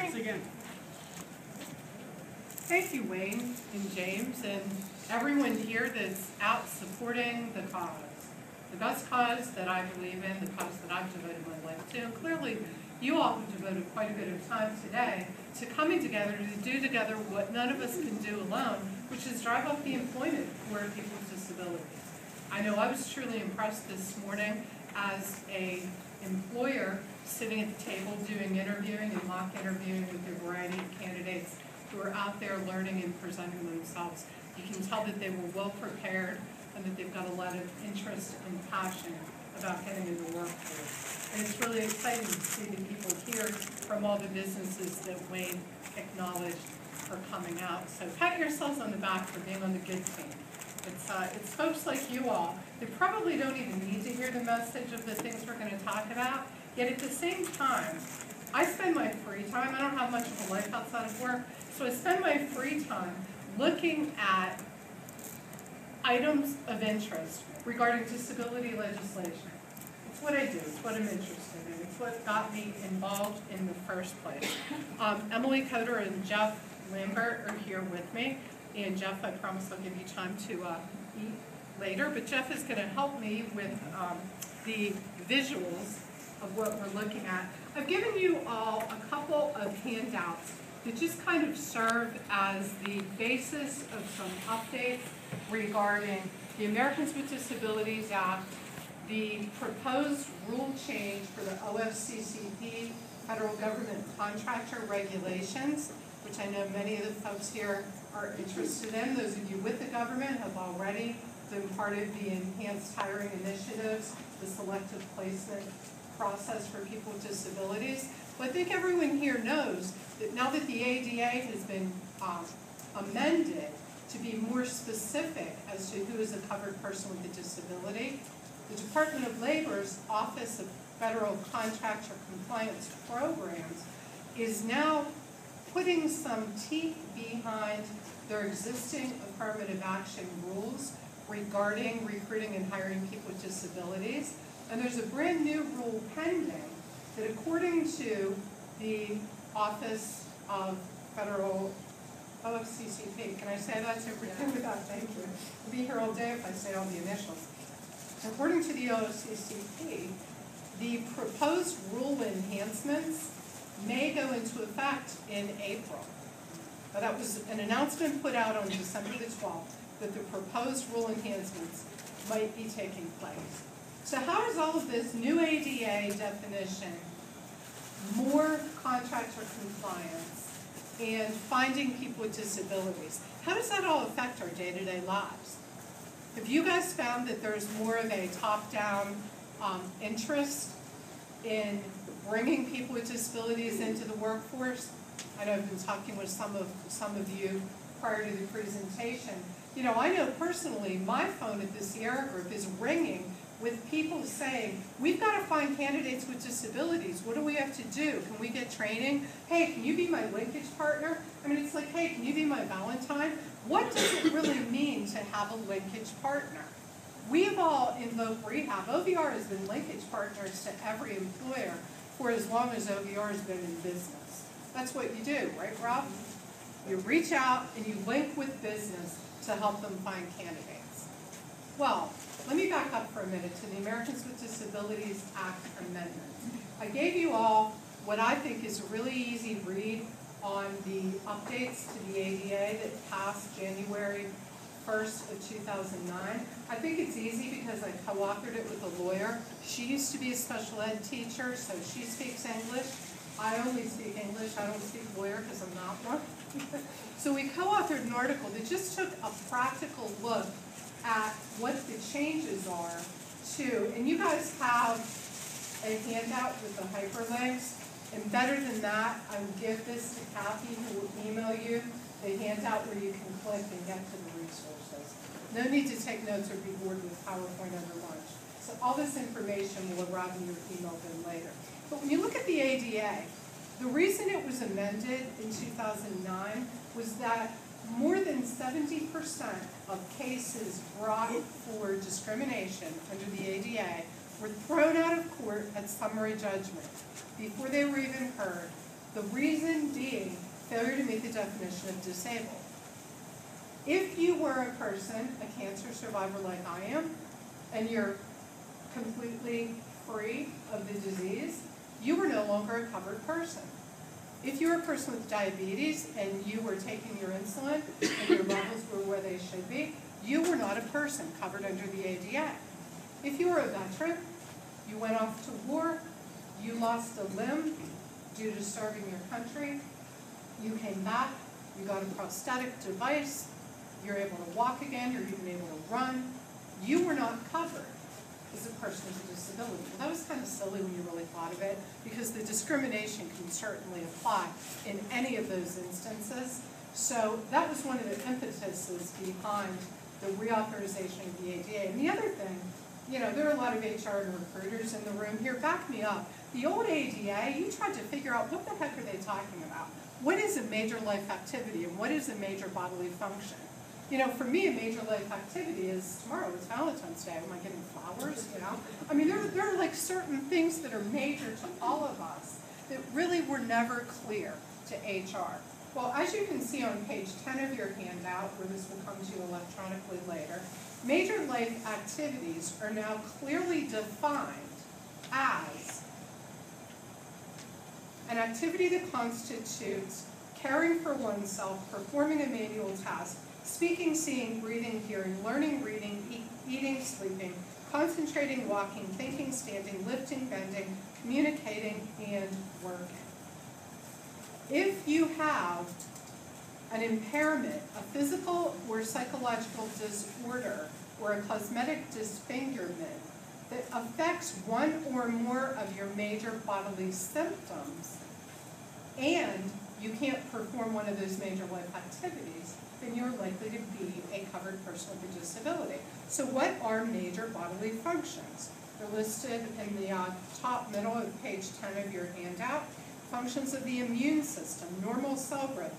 Thanks again. Thank you, Wayne and James, and everyone here that's out supporting the cause. The best cause that I believe in, the cause that I've devoted my life to. And clearly, you all have devoted quite a bit of time today to coming together to do together what none of us can do alone, which is drive up the employment for people with disabilities. I know I was truly impressed this morning as an employer sitting at the table doing interviewing and mock interviewing with a variety of candidates who are out there learning and presenting themselves. You can tell that they were well prepared and that they've got a lot of interest and passion about getting into the workforce. And it's really exciting to see the people here from all the businesses that Wayne acknowledged are coming out. So pat yourselves on the back for being on the good team. It's folks like you all that probably don't even need to hear the message of the things we're going to talk about, yet at the same time, I spend my free time, I don't have much of a life outside of work, so I spend my free time looking at items of interest regarding disability legislation. It's what I do, it's what I'm interested in, it's what got me involved in the first place. Emily Coder and Jeff Lambert are here with me, and Jeff, I promise I'll give you time to eat later, but Jeff is going to help me with the visuals of what we're looking at. I've given you all a couple of handouts that just kind of serve as the basis of some updates regarding the Americans with Disabilities Act, the proposed rule change for the OFCCP, Federal Government Contractor Regulations, which I know many of the folks here are interested in. Those of you with the government have already been part of the enhanced hiring initiatives, the selective placement process for people with disabilities. But I think everyone here knows that now that the ADA has been amended to be more specific as to who is a covered person with a disability, the Department of Labor's Office of Federal Contractor Compliance Programs is now putting some teeth behind their existing affirmative action rules regarding recruiting and hiring people with disabilities. And there's a brand new rule pending that, according to the Office of Federal OFCCP, can I say that so without thank you? I'll be here all day if I say all the initials. According to the OFCCP, the proposed rule enhancements may go into effect in April. Now, that was an announcement put out on December the 12th that the proposed rule enhancements might be taking place. So how does all of this new ADA definition, more contractor compliance, and finding people with disabilities, how does that all affect our day-to-day lives? Have you guys found that there's more of a top-down interest in bringing people with disabilities into the workforce? I know I've been talking with some of you prior to the presentation. You know, I know personally my phone at the Sierra Group is ringing with people saying, we've got to find candidates with disabilities. What do we have to do? Can we get training? Hey, can you be my linkage partner? I mean, it's like, hey, can you be my Valentine? What does it really mean to have a linkage partner? We've all invoked rehab. OVR has been linkage partners to every employer for as long as OVR has been in business. That's what you do, right, Rob? You reach out and you link with business to help them find candidates. Well, let me back up for a minute to the Americans with Disabilities Act amendment. I gave you all what I think is a really easy read on the updates to the ADA that passed January 1st of 2009. I think it's easy because I co-authored it with a lawyer. She used to be a special ed teacher, so she speaks English. I only speak English. I don't speak lawyer because I'm not one. So we co-authored an article that just took a practical look at what the changes are to, and you guys have a handout with the hyperlinks, and better than that, I will give this to Kathy, who will email you the handout where you can click and get to the resources. No need to take notes or be bored with PowerPoint over lunch. So all this information will arrive in your email bin later. But when you look at the ADA, the reason it was amended in 2009 was that more than 70% of cases brought for discrimination under the ADA were thrown out of court at summary judgment before they were even heard The reason being failure to meet the definition of disabled. If you were a person, a cancer survivor like I am, and you're completely free of the disease, you were no longer a covered person. If you were a person with diabetes and you were taking your insulin and your levels were where they should be, you were not a person covered under the ADA. If you were a veteran, you went off to war, you lost a limb due to serving your country, you came back, you got a prosthetic device, you're able to walk again, you're even able to run, you were not covered as a person with a disability. Well, that was kind of silly when you really thought of it, because the discrimination can certainly apply in any of those instances. So that was one of the impetuses behind the reauthorization of the ADA. And the other thing, you know, there are a lot of HR and recruiters in the room here. Back me up. The old ADA, you tried to figure out what the heck are they talking about? What is a major life activity and what is a major bodily function? You know, for me, a major life activity is tomorrow. It's Valentine's Day. Am I getting flowers? You know, I mean, there are like certain things that are major to all of us that really were never clear to HR. Well, as you can see on page 10 of your handout, where this will come to you electronically later, major life activities are now clearly defined as an activity that constitutes caring for oneself, performing a manual task, speaking, seeing, breathing, hearing, learning, reading, eating, sleeping, concentrating, walking, thinking, standing, lifting, bending, communicating, and working. If you have an impairment, a physical or psychological disorder, or a cosmetic disfigurement that affects one or more of your major bodily symptoms, and you can't perform one of those major life activities, then you're likely to be a covered person with a disability. So what are major bodily functions? They're listed in the top middle of page 10 of your handout. Functions of the immune system, normal cell growth,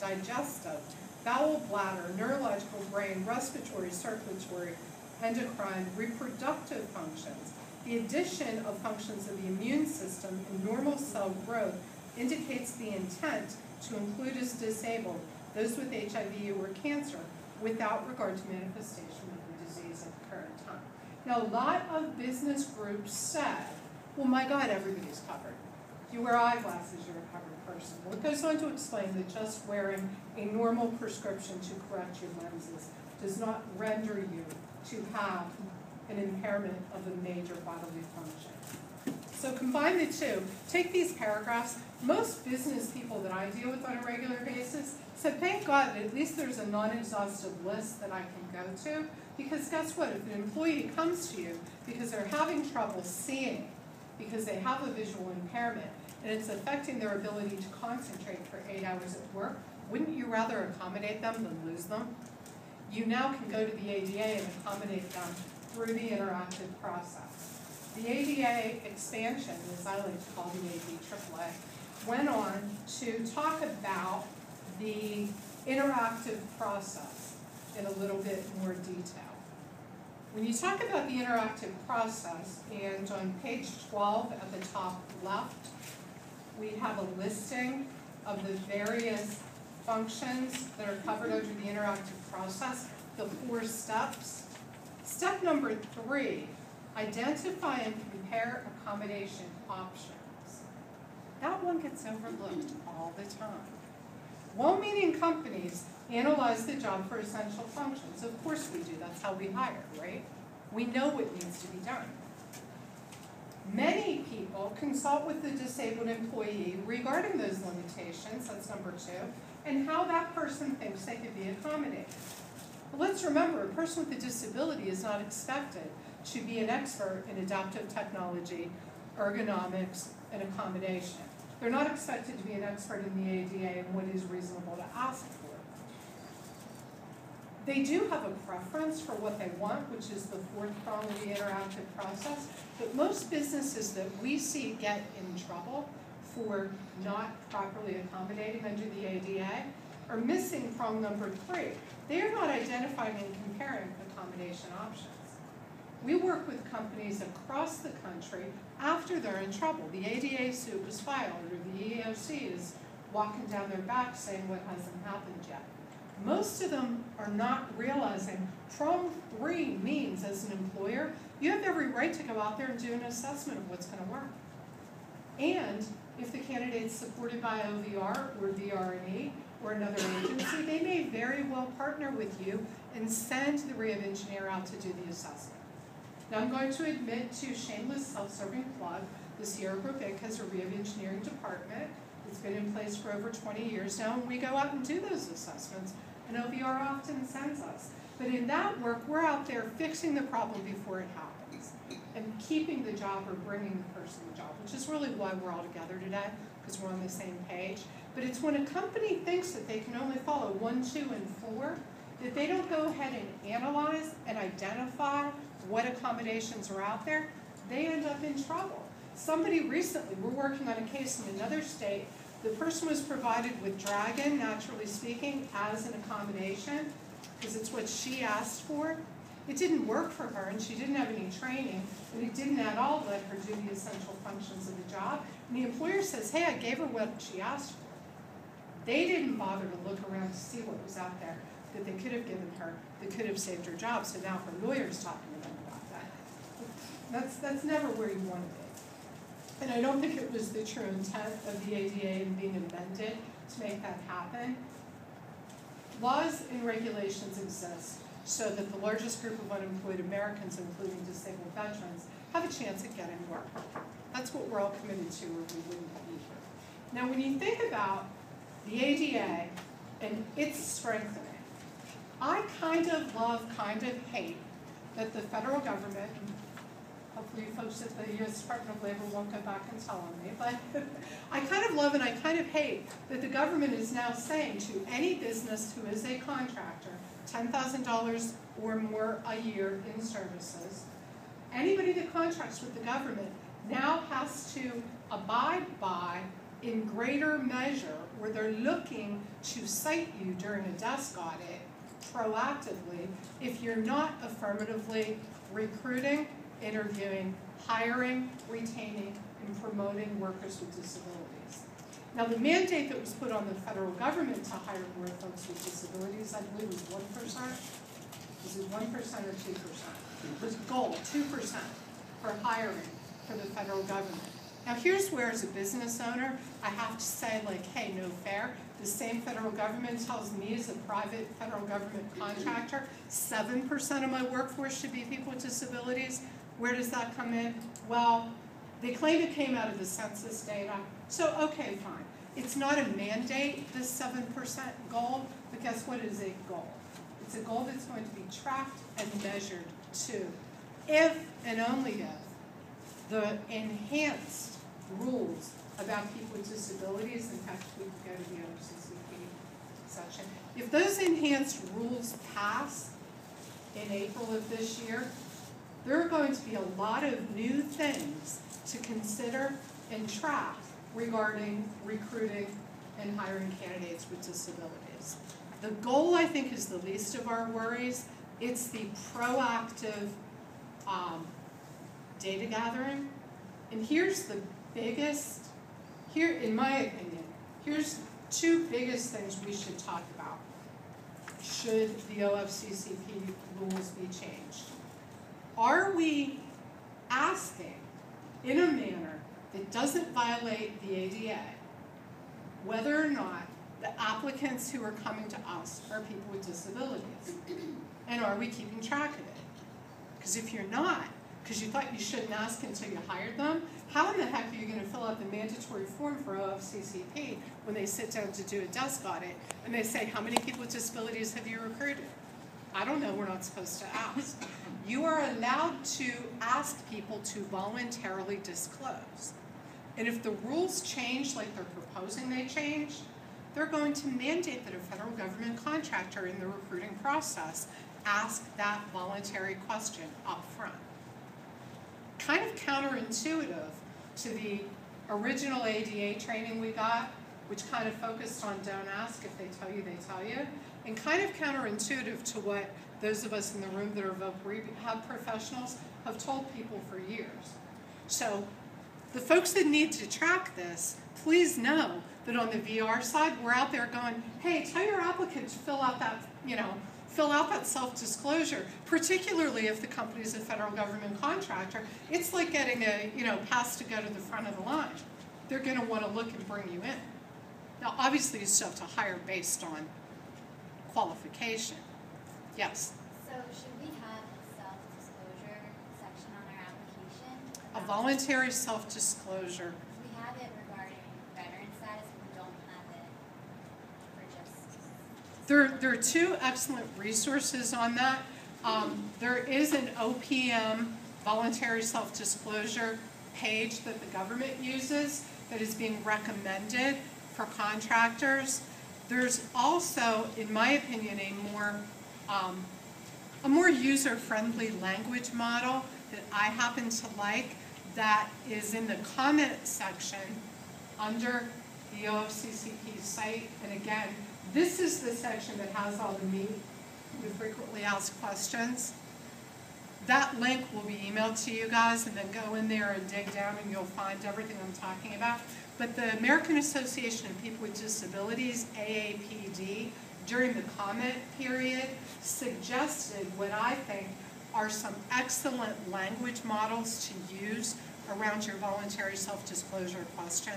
digestive, bowel, bladder, neurological, brain, respiratory, circulatory, endocrine, reproductive functions. The addition of functions of the immune system in normal cell growth indicates the intent to include as disabled those with HIV or cancer without regard to manifestation of the disease at the current time. Now, a lot of business groups said, well, my God, everybody's covered. If you wear eyeglasses, you're a covered person. Well, it goes on to explain that just wearing a normal prescription to correct your lenses does not render you to have an impairment of a major bodily function. So combine the two. Take these paragraphs. Most business people that I deal with on a regular basis said, thank God that at least there's a non-exhaustive list that I can go to, because guess what? If an employee comes to you because they're having trouble seeing, because they have a visual impairment, and it's affecting their ability to concentrate for 8 hours at work, wouldn't you rather accommodate them than lose them? You now can go to the ADA and accommodate them through the interactive process. The ADA expansion, as I like to call the ADAAA, went on to talk about the interactive process in a little bit more detail. When you talk about the interactive process, and on page 12 at the top left, we have a listing of the various functions that are covered under the interactive process, the 4 steps. Step number 3, identify and compare accommodation options. That one gets overlooked all the time. Well-meaning companies analyze the job for essential functions. Of course we do. That's how we hire, right? We know what needs to be done. Many people consult with the disabled employee regarding those limitations, that's number 2, and how that person thinks they could be accommodated. But let's remember, a person with a disability is not expected to be an expert in adaptive technology, ergonomics, and accommodation. They're not expected to be an expert in the ADA and what is reasonable to ask for. They do have a preference for what they want, which is the 4th prong of the interactive process, but most businesses that we see get in trouble for not properly accommodating under the ADA are missing prong number 3. They are not identifying and comparing accommodation options. We work with companies across the country after they're in trouble. The ADA suit was filed, or the EEOC is walking down their back saying what hasn't happened yet. Most of them are not realizing Prong 3 means, as an employer, you have every right to go out there and do an assessment of what's going to work. And if the candidate's supported by OVR or VRE or another agency, they may very well partner with you and send the rehab engineer out to do the assessment. Now I'm going to admit to shameless self-serving plug, the Sierra Group Inc. has a rehab engineering department. It's been in place for over 20 years now, and we go out and do those assessments, and OVR often sends us. But in that work, we're out there fixing the problem before it happens and keeping the job or bringing the person the job, which is really why we're all together today, because we're on the same page. But it's when a company thinks that they can only follow 1, 2, and 4, that they don't go ahead and analyze and identify what accommodations are out there, they end up in trouble. Somebody recently, we're working on a case in another state, the person was provided with Dragon, naturally speaking, as an accommodation, because it's what she asked for. It didn't work for her, and she didn't have any training, and it didn't at all let her do the essential functions of the job. And the employer says, hey, I gave her what she asked for. They didn't bother to look around to see what was out there that they could have given her, that could have saved her job, so now her lawyer's talking to them about that. That's never where you want to be. And I don't think it was the true intent of the ADA in being amended to make that happen. Laws and regulations exist so that the largest group of unemployed Americans, including disabled veterans, have a chance at getting work. That's what we're all committed to, or we wouldn't be here. Now, when you think about the ADA and its strengthening, I kind of love, kind of hate that the federal government, and hopefully you folks at the U.S. Department of Labor won't go back and tell on me, but I kind of love and I kind of hate that the government is now saying to any business who is a contractor, $10,000 or more a year in services, anybody that contracts with the government now has to abide by, in greater measure, where they're looking to cite you during a desk audit proactively if you're not affirmatively recruiting, interviewing, hiring, retaining, and promoting workers with disabilities. Now, the mandate that was put on the federal government to hire more folks with disabilities, I believe, was 1%. Was it 1% or 2%? It was goal, 2% for hiring for the federal government. Now, here's where, as a business owner, I have to say, like, hey, no fair. The same federal government tells me, as a private federal government contractor, 7% of my workforce should be people with disabilities. Where does that come in? Well, they claim it came out of the census data. So, okay, fine. It's not a mandate, this 7% goal, but guess what is a goal? It's a goal that's going to be tracked and measured too, if and only if the enhanced rules about people with disabilities, in fact, we can go to the OCCP section. If those enhanced rules pass in April of this year, there are going to be a lot of new things to consider and track regarding recruiting and hiring candidates with disabilities. The goal, I think, is the least of our worries. It's the proactive data gathering. And here's the biggest, in my opinion, here's two biggest things we should talk about should the OFCCP rules be changed. Are we asking, in a manner that doesn't violate the ADA, whether or not the applicants who are coming to us are people with disabilities? And are we keeping track of it? Because if you're not, because you thought you shouldn't ask until you hired them, how in the heck are you going to fill out the mandatory form for OFCCP when they sit down to do a desk audit and they say, how many people with disabilities have you recruited? I don't know, we're not supposed to ask. You are allowed to ask people to voluntarily disclose. And if the rules change like they're proposing they change, they're going to mandate that a federal government contractor in the recruiting process ask that voluntary question up front. Kind of counterintuitive to the original ADA training we got, which kind of focused on don't ask, if they tell you, and kind of counterintuitive to what those of us in the room that are voc rehab professionals have told people for years. So the folks that need to track this, please know that on the VR side, we're out there going, hey, tell your applicant to fill out that, fill out that self-disclosure, particularly if the company is a federal government contractor. It's like getting a, pass to go to the front of the line. They're going to want to look and bring you in. Now, obviously, you still have to hire based on qualification. Yes? So should we have a self-disclosure section on our application? A voluntary self-disclosure. We have it regarding veteran status, but we don't have it for just... There are two excellent resources on that. There is an OPM voluntary self-disclosure page that the government uses that is being recommended for contractors. There's also, in my opinion, a more user-friendly language model that I happen to like that is in the comment section under the OFCCP site. And again, this is the section that has all the meat, the frequently asked questions. That link will be emailed to you guys, and then go in there and dig down and you'll find everything I'm talking about. But the American Association of People with Disabilities, AAPD, during the comment period, suggested what I think are some excellent language models to use around your voluntary self-disclosure question.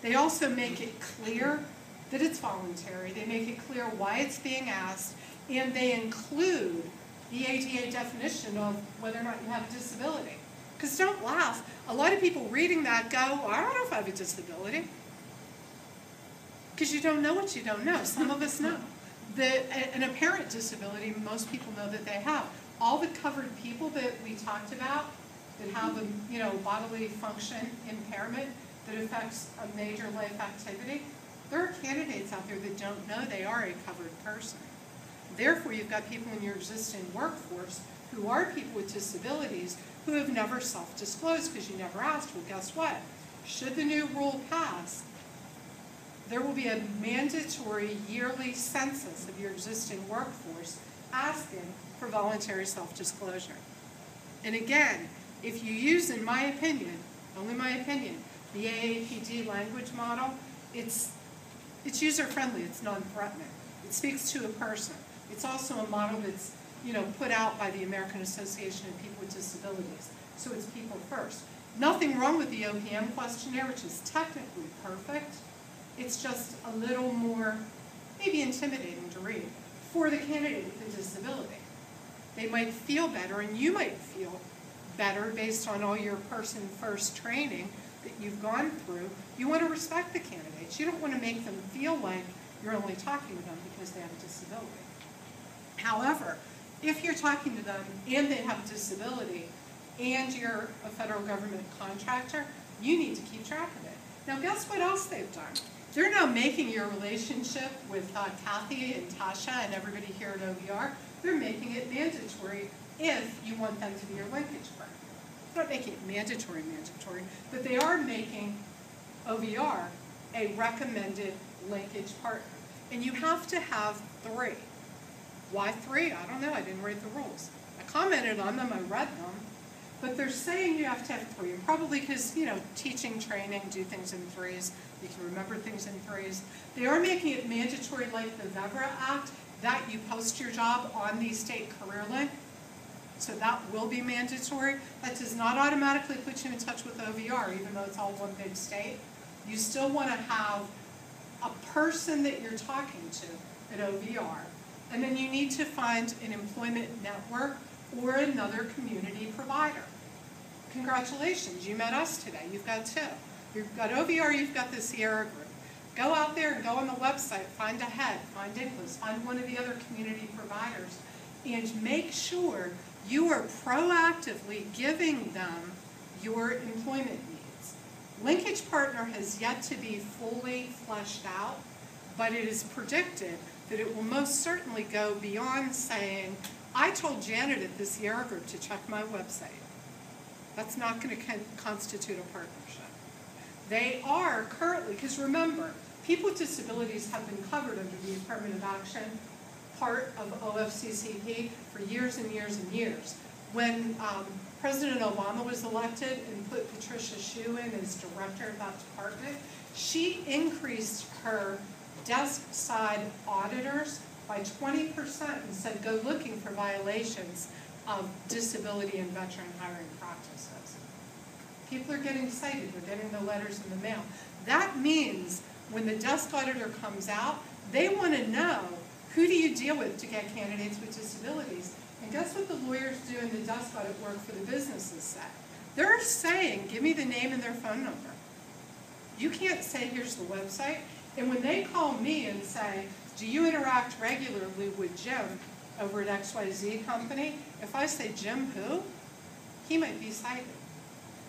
They also make it clear that it's voluntary. They make it clear why it's being asked, and they include the ADA definition of whether or not you have a disability. Because don't laugh. A lot of people reading that go, well, I don't know if I have a disability. Because you don't know what you don't know. Some of us know. An apparent disability, most people know that they have. All the covered people that we talked about that have a bodily function impairment that affects a major life activity, there are candidates out there that don't know they are a covered person. Therefore, you've got people in your existing workforce who are people with disabilities who have never self-disclosed because you never asked. Well, guess what? Should the new rule pass, there will be a mandatory yearly census of your existing workforce asking for voluntary self-disclosure. And again, if you use, in my opinion, only my opinion, the AAPD language model, it's user-friendly, it's non-threatening. It speaks to a person. It's also a model that's put out by the American Association of People with Disabilities. So it's people first. Nothing wrong with the OPM questionnaire, which is technically perfect. It's just a little more, maybe intimidating to read for the candidate with a disability. They might feel better, and you might feel better based on all your person-first training that you've gone through. You want to respect the candidates. You don't want to make them feel like you're only talking to them because they have a disability. However, if you're talking to them and they have a disability and you're a federal government contractor, you need to keep track of it. Now, guess what else they've done? They're now making your relationship with Kathy and Tasha and everybody here at OVR, they're making it mandatory if you want them to be your linkage partner. They're not making it mandatory, but they are making OVR a recommended linkage partner. And you have to have 3. Why 3? I don't know. I didn't read the rules. I commented on them. I read them. But they're saying you have to have 3. And probably because, teaching, training, do things in 3s. You can remember things in 3s. They are making it mandatory, like the VEVRA Act, that you post your job on the state career link. So that will be mandatory. That does not automatically put you in touch with OVR, even though it's all one big state. You still want to have a person that you're talking to at OVR. And then you need to find an employment network or another community provider. Congratulations, you met us today. You've got 2. You've got OVR, you've got the Sierra group. Go out there and go on the website, find a head, find Inglis, find one of the other community providers, and make sure you are proactively giving them your employment needs. Linkage Partner has yet to be fully fleshed out, but it is predicted that it will most certainly go beyond saying, I told Janet at the Sierra Group to check my website. That's not going to constitute a partnership. They are currently, because remember, people with disabilities have been covered under the affirmative action part of OFCCP for years and years and years. When President Obama was elected and put Patricia Shu in as director of that department, she increased her desk side auditors by 20% and said, go looking for violations of disability and veteran hiring practices. People are getting cited, they're getting the letters in the mail. That means when the desk auditor comes out, they want to know, who do you deal with to get candidates with disabilities? And guess what the lawyers doing the desk audit work for the businesses say? They're saying, give me the name and their phone number. You can't say, here's the website. And when they call me and say, do you interact regularly with Jim over at XYZ company? If I say, Jim who? He might be cited.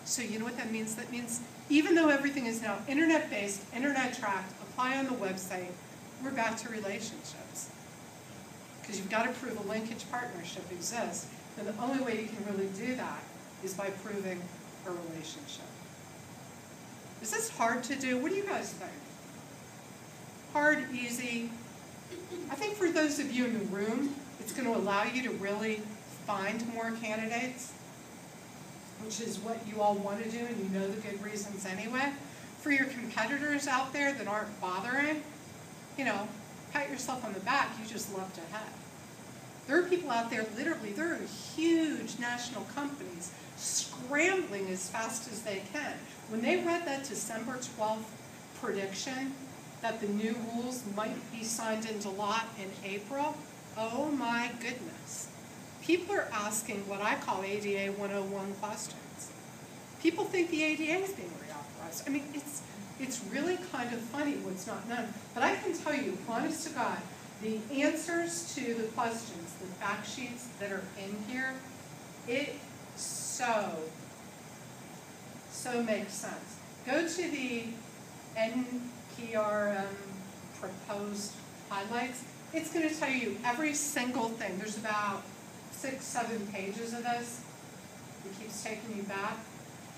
So you know what that means? That means even though everything is now internet-based, internet-tracked, apply on the website, we're back to relationships. Because you've got to prove a linkage partnership exists, and the only way you can really do that is by proving a relationship. Is this hard to do? What do you guys think? Hard, easy? I think for those of you in the room, it's going to allow you to really find more candidates, which is what you all want to do, and you know the good reasons anyway. For your competitors out there that aren't bothering, you know, pat yourself on the back, you just leapt ahead. There are people out there, literally, there are huge national companies scrambling as fast as they can. When they read that December 12th prediction that the new rules might be signed into law in April, oh my goodness. People are asking what I call ADA 101 questions. People think the ADA is being reauthorized. I mean, it's really kind of funny what's not known. But I can tell you, honest to God, the answers to the questions, the fact sheets that are in here, it so makes sense. Go to the NPRM proposed highlights. It's going to tell you every single thing. There's about 6-7 pages of this. It keeps taking you back.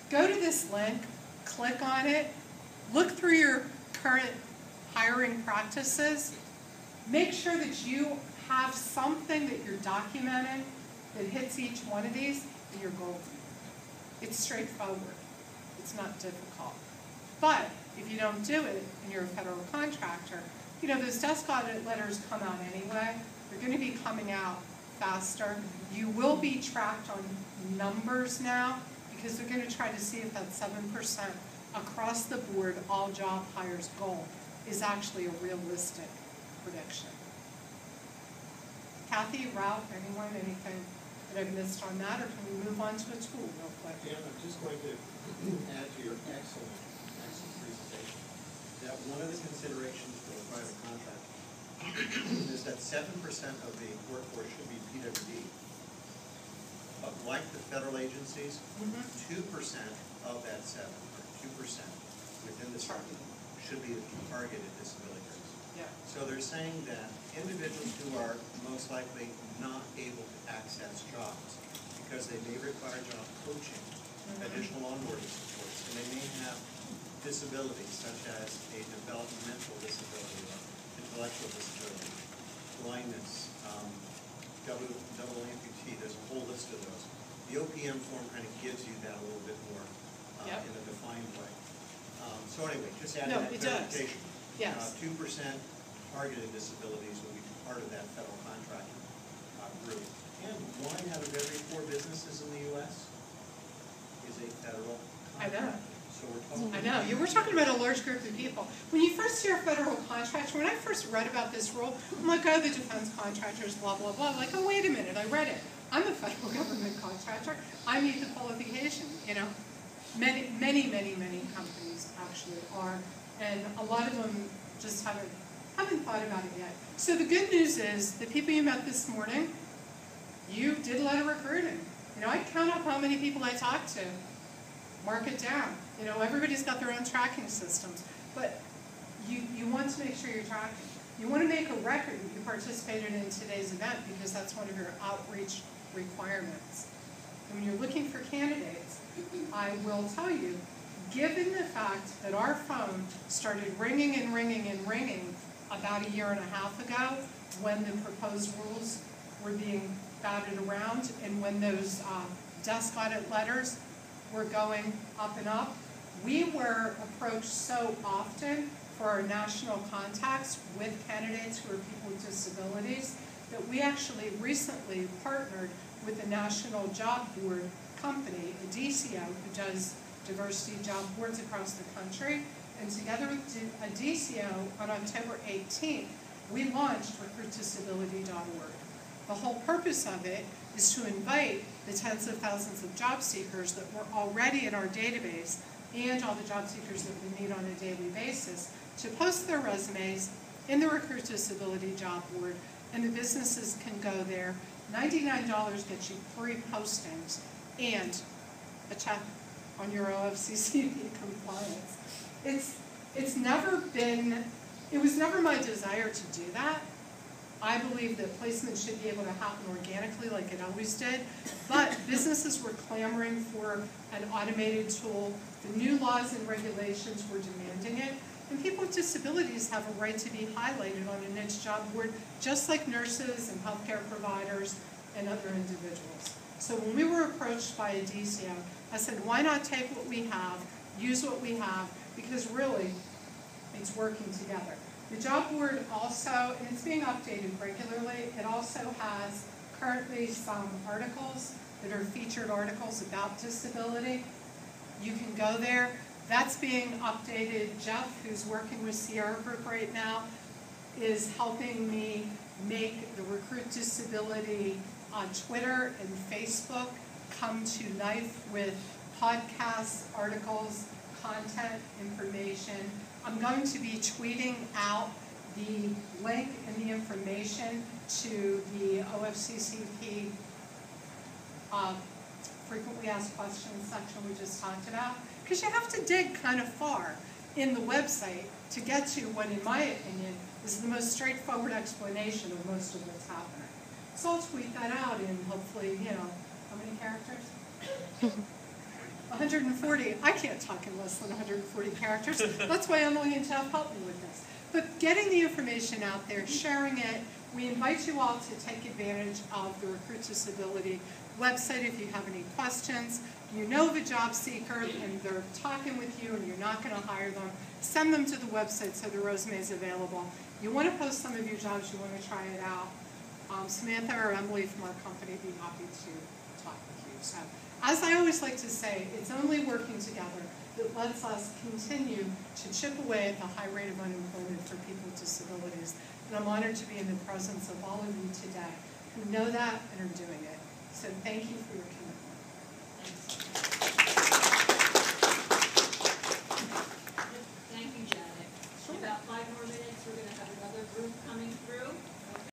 Go to this link, click on it, look through your current hiring practices. Make sure that you have something that you're documenting that hits each one of these, and you're golden. It's straightforward. It's not difficult. But if you don't do it and you're a federal contractor, you know, those desk audit letters come out anyway. They're going to be coming out faster. You will be tracked on numbers now because they're going to try to see if that 7% across the board all job hires goal is actually a realistic prediction. Kathy, Ralph, anyone, anything that I've missed on that, or can we move on to a tool real quick? Dan, I'm just going to add to your excellent presentation that one of the considerations for a private contractor is that 7% of the workforce should be PWD. But like the federal agencies, 2% of that 7, or 2% within the department, should be targeted disability groups. Yeah. So they're saying that individuals who are most likely not able to access jobs because they may require job coaching, additional onboarding supports, and they may have disabilities such as a developmental disability or intellectual disability, blindness, double amputee, there's a whole list of those. The OPM form kind of gives you that a little bit more in a defined way. So anyway, just adding that clarification. Yes. 2% targeted disabilities will be part of that federal contractor group. And 1 out of every 4 businesses in the U.S. is a federal contractor. I know. So we're talking. I know. We're talking about a large group of people. When you first hear federal contractor, when I first read about this rule, I'm like, oh, the defense contractors, blah, blah, blah. I'm like, oh, wait a minute, I read it. I'm a federal government contractor. I meet the qualification, you know. Many companies actually are, and a lot of them just haven't thought about it yet. So the good news is, the people you met this morning, you did a lot of recruiting. You know, I count up how many people I talked to. Mark it down. You know, everybody's got their own tracking systems, but you want to make sure you're tracking. You want to make a record that you participated in today's event because that's one of your outreach requirements. And when you're looking for candidates, I will tell you, given the fact that our phone started ringing and ringing and ringing about a year and a half ago when the proposed rules were being batted around and when those desk audit letters were going up and up. We were approached so often for our national contacts with candidates who are people with disabilities that we actually recently partnered with the National Job Board company, a DCO, who does diversity job boards across the country. And together with a DCO, on October 18th, we launched recruitdisability.org. The whole purpose of it is to invite the tens of thousands of job seekers that were already in our database and all the job seekers that we meet on a daily basis to post their resumes in the Recruit Disability Job Board, and the businesses can go there. $99 gets you 3 postings and a check on your OFCCP compliance. It was never my desire to do that. I believe that placement should be able to happen organically like it always did, but businesses were clamoring for an automated tool. The new laws and regulations were demanding it, and people with disabilities have a right to be highlighted on a niche job board, just like nurses and healthcare providers and other individuals. So when we were approached by a DCO, I said, why not take what we have, use what we have, because really, it's working together. The job board also, and it's being updated regularly, it also has currently some articles that are featured articles about disability. You can go there. That's being updated. Jeff, who's working with Sierra Group right now, is helping me make the Recruit Disability on Twitter and Facebook come to life with podcasts, articles, content, information. I'm going to be tweeting out the link and the information to the OFCCP frequently asked questions section we just talked about, because you have to dig kind of far in the website to get to what, in my opinion, is the most straightforward explanation of most of what's happening. So I'll tweet that out in hopefully, how many characters? 140. I can't talk in less than 140 characters. That's why Emily and Jeff helped me with this. But getting the information out there, sharing it, we invite you all to take advantage of the Recruit Disability website if you have any questions. You know of a job seeker and they're talking with you and you're not going to hire them, send them to the website so the resume is available. You want to post some of your jobs, you want to try it out. Samantha or Emily from our company would be happy to talk with you. So, as I always like to say, it's only working together that lets us continue to chip away at the high rate of unemployment for people with disabilities. And I'm honored to be in the presence of all of you today who know that and are doing it. So thank you for your commitment. Thank you, Janet. In about 5 more minutes, we're going to